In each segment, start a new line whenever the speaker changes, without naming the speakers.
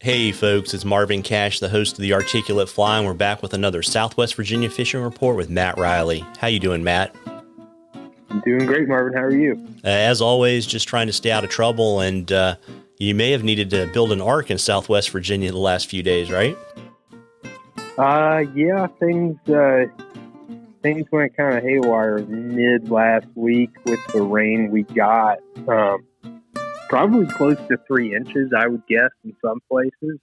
Hey folks, it's Marvin Cash, the host of the Articulate Fly, and we're back with another Southwest Virginia fishing report with Matt Reilly. How you doing, Matt?
I'm doing great, Marvin. How are you?
As always, just trying to stay out of trouble, and you may have needed to build an ark in Southwest Virginia the last few days, right?
Yeah, things went kind of haywire mid last week with the rain we got. Probably close to 3 inches, I would guess, in some places.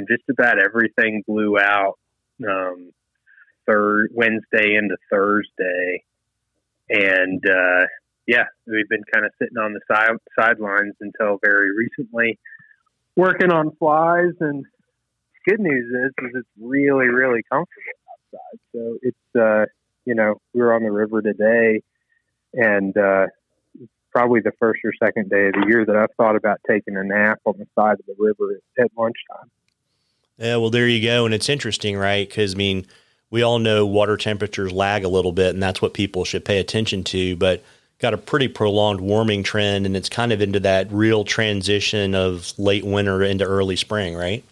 Just about everything blew out Wednesday into Thursday. And, we've been kind of sitting on the sidelines until very recently, working on flies. And good news is it's really, really comfortable outside. So it's, we were on the river today, and probably the first or second day of the year that I've thought about taking a nap on the side of the river at lunchtime.
Yeah, well, there you go. And it's interesting, right? Because, we all know water temperatures lag a little bit, and that's what people should pay attention to, but got a pretty prolonged warming trend, and it's kind of into that real transition of late winter into early spring, right?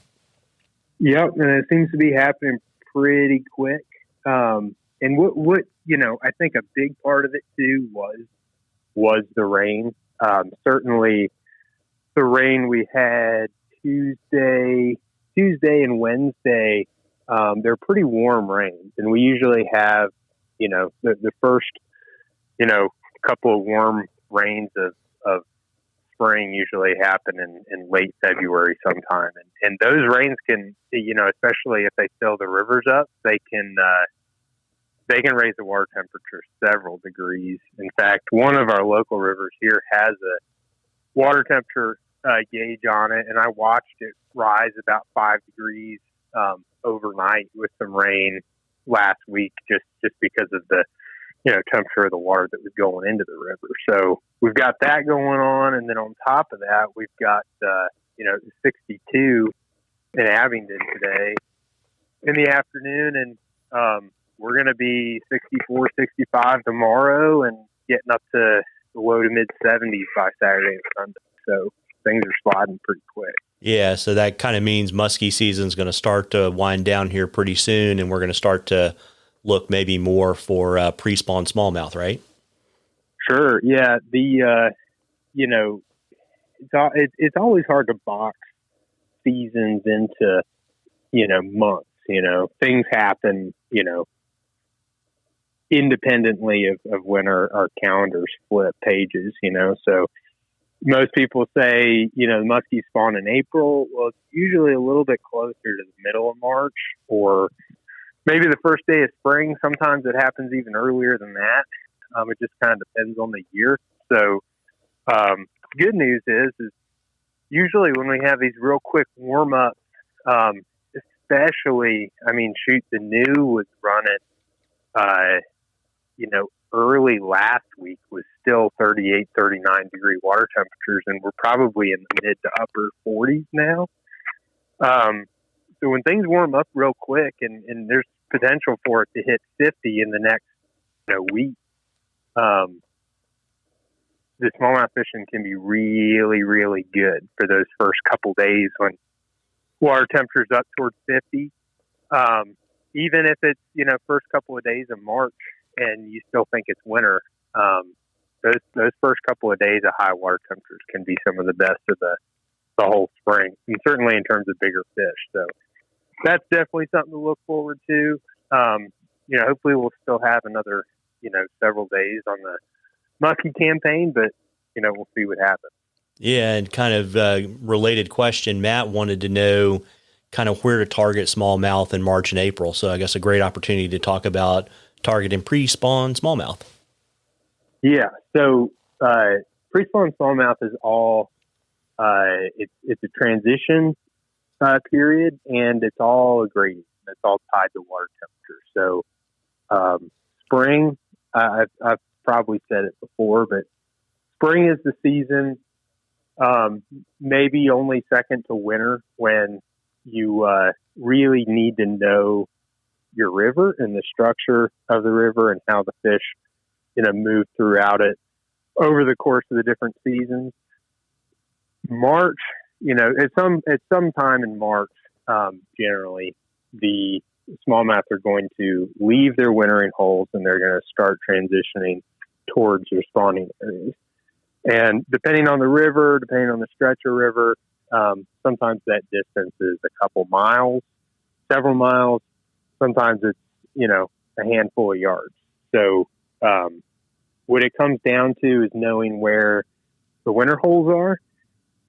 Yep, and it seems to be happening pretty quick. And what I think a big part of it too was the rain. Certainly the rain we had Tuesday and Wednesday, they're pretty warm rains. And we usually have, the first, couple of warm rains of spring usually happen in late February sometime. And those rains can, especially if they fill the rivers up, they can raise the water temperature several degrees. In fact, one of our local rivers here has a water temperature gauge on it, and I watched it rise about 5 degrees overnight with some rain last week, just because of the temperature of the water that was going into the river. So we've got that going on, and then on top of that, we've got 62 in Abingdon today in the afternoon, and we're going to be 64, 65 tomorrow, and getting up to the low to mid 70s by Saturday and Sunday. So things are sliding pretty quick.
Yeah, so that kind of means muskie season's going to start to wind down here pretty soon, and we're going to start to look maybe more for pre-spawn smallmouth, right?
Sure. Yeah. It's always hard to box seasons into, months. Things happen, independently of when our calendars flip pages, so most people say, the muskies spawn in April. Well, it's usually a little bit closer to the middle of March, or maybe the first day of spring. Sometimes it happens even earlier than that. It just kind of depends on the year. So, good news is usually when we have these real quick warm ups, especially, the new was running, early last week was still 38, 39 degree water temperatures, and we're probably in the mid to upper 40s now. So when things warm up real quick, and there's potential for it to hit 50 in the next week, the smallmouth fishing can be really, really good for those first couple days when water temperature's up towards 50. Even if it's, first couple of days of March and you still think it's winter, those first couple of days of high water temperatures can be some of the best of the whole spring, and certainly in terms of bigger fish. So that's definitely something to look forward to. Hopefully we'll still have another, several days on the muskie campaign, but, we'll see what happens.
Yeah, and kind of related question, Matt wanted to know kind of where to target smallmouth in March and April. So I guess a great opportunity to talk about targeting pre-spawn smallmouth.
Yeah, so pre-spawn smallmouth is all, it's a transition period, and it's all a gradient. It's all tied to water temperature. So spring, I've probably said it before, but spring is the season, maybe only second to winter, when you really need to know your river and the structure of the river and how the fish, move throughout it over the course of the different seasons. March, at some time in March, generally the smallmouth are going to leave their wintering holes and they're going to start transitioning towards their spawning areas. And depending on the river, depending on the stretch of river, sometimes that distance is a couple miles, several miles. Sometimes it's, a handful of yards. So what it comes down to is knowing where the winter holes are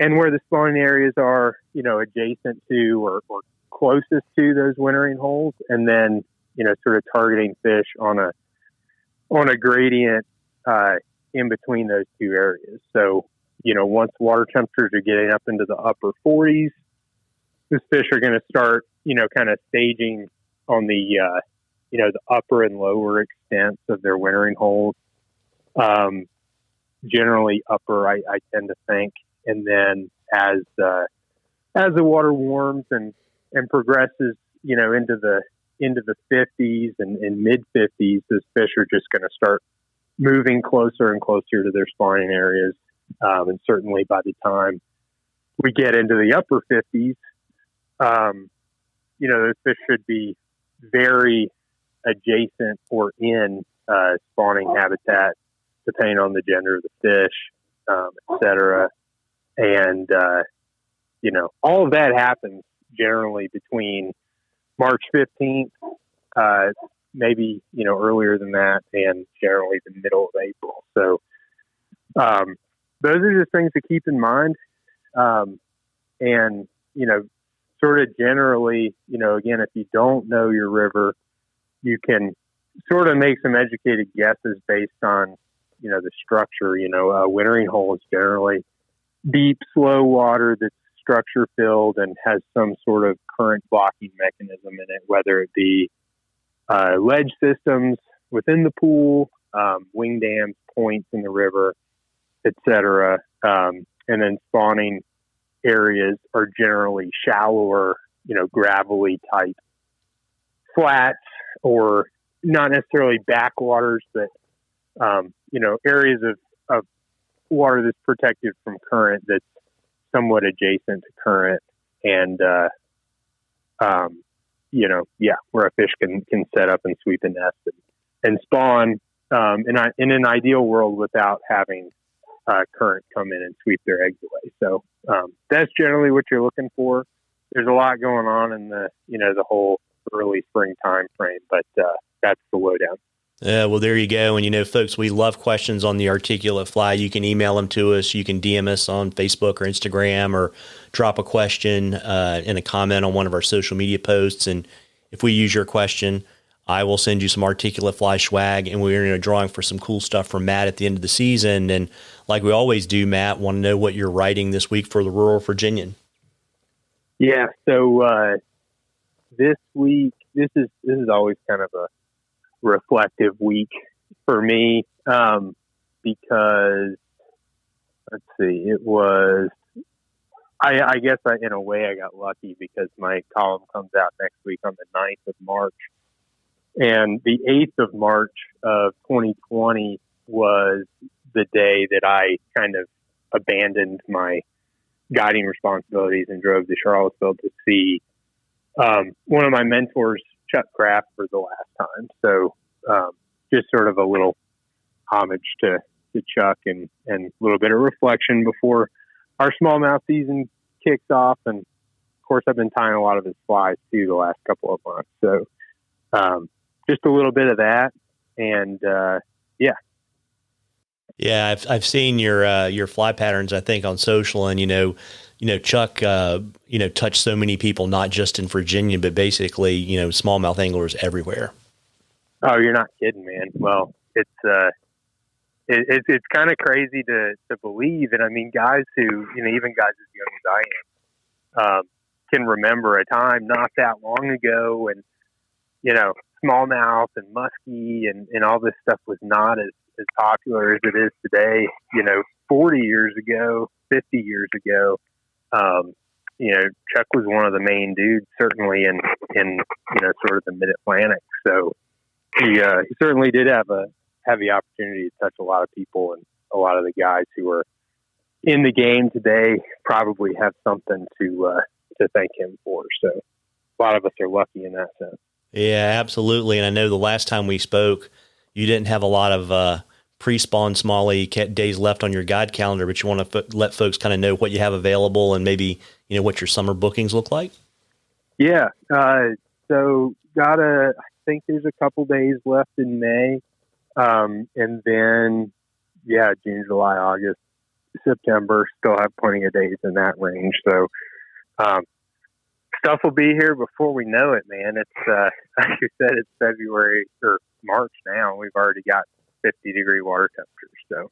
and where the spawning areas are, adjacent to or closest to those wintering holes, and then, sort of targeting fish on a gradient in between those two areas. So, once water temperatures are getting up into the upper 40s, these fish are going to start, kind of staging on the, the upper and lower extents of their wintering holes. Generally upper, I tend to think. And then as the water warms and progresses, into the 50s and mid 50s, those fish are just going to start moving closer and closer to their spawning areas. And certainly by the time we get into the upper 50s, those fish should be very adjacent or in spawning habitat, depending on the gender of the fish, et cetera. And, all of that happens generally between March 15th, maybe, earlier than that, and generally the middle of April. So those are just things to keep in mind. And, sort of generally, again, if you don't know your river, you can sort of make some educated guesses based on, the structure. A wintering hole is generally deep, slow water that's structure filled and has some sort of current blocking mechanism in it, whether it be ledge systems within the pool, wing dams, points in the river, etc. And then spawning areas are generally shallower, gravelly type flats, or not necessarily backwaters, but areas of water that's protected from current, that's somewhat adjacent to current, and where a fish can set up and sweep a nest and spawn in an ideal world without having current come in and sweep their eggs away. So that's generally what you're looking for. There's a lot going on in the whole early spring time frame, but that's the lowdown.
Well, there you go. And, folks, we love questions on the articulate fly. You can email them to us. You can DM us on Facebook or Instagram, or drop a question in a comment on one of our social media posts. And if we use your question, I will send you some articulate fly swag, and we're in a drawing for some cool stuff from Matt at the end of the season. And like we always do, Matt, want to know what you're writing this week for the Rural Virginian.
Yeah. So this week, this is always kind of a reflective week for me, because let's see, it was, I guess in a way I got lucky, because my column comes out next week on the 9th of March, and the 8th of March of 2020 was the day that I kind of abandoned my guiding responsibilities and drove to Charlottesville to see one of my mentors, Chuck Kraft, for the last time. So just sort of a little homage to Chuck, and a little bit of reflection before our smallmouth season kicks off. And of course, I've been tying a lot of his flies too the last couple of months. So just a little bit of that. And
yeah, I've seen your fly patterns, I think, on social, and Chuck touched so many people, not just in Virginia, but basically smallmouth anglers everywhere.
Oh, you're not kidding, man. Well, it's kind of crazy to believe, and I mean, guys who even guys as young as I am can remember a time not that long ago, and smallmouth and muskie and all this stuff was not as popular as it is today. 40 years ago, 50 years ago, Chuck was one of the main dudes, certainly in sort of the Mid-Atlantic. So he certainly did have the opportunity to touch a lot of people, and a lot of the guys who were in the game today probably have something to thank him for. So a lot of us are lucky in that sense.
Yeah, absolutely. And I know the last time we spoke, you didn't have a lot of pre-spawn smallie days left on your guide calendar, but you want to let folks kind of know what you have available and maybe, what your summer bookings look like?
Yeah. So I think there's a couple days left in May. And then, June, July, August, September, still have plenty of days in that range. So, stuff will be here before we know it, man. It's, like you said, it's February or March now. We've already got 50-degree water temperatures. So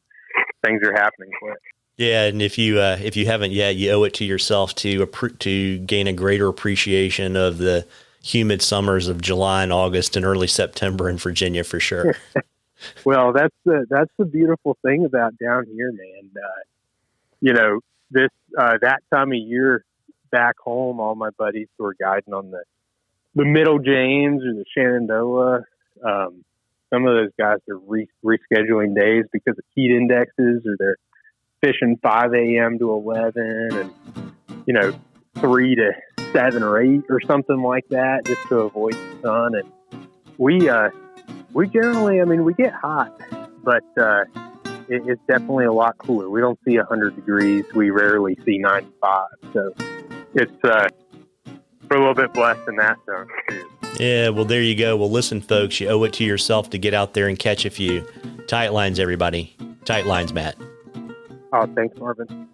things are happening quick.
Yeah. And if you haven't yet, you owe it to yourself to gain a greater appreciation of the humid summers of July and August and early September in Virginia for sure.
Well, that's the beautiful thing about down here, man. That time of year back home, all my buddies who are guiding on the Middle James or the Shenandoah, some of those guys are rescheduling days because of heat indexes, or they're fishing 5 a.m. to 11 and, 3 to 7 or 8 or something like that, just to avoid the sun. And we generally, we get hot, but it's definitely a lot cooler. We don't see 100 degrees. We rarely see 95. So it's we're a little bit blessed in that sense too.
Yeah, well, there you go. Well, listen, folks, you owe it to yourself to get out there and catch a few. Tight lines, everybody. Tight lines, Matt.
Oh, thanks, Marvin.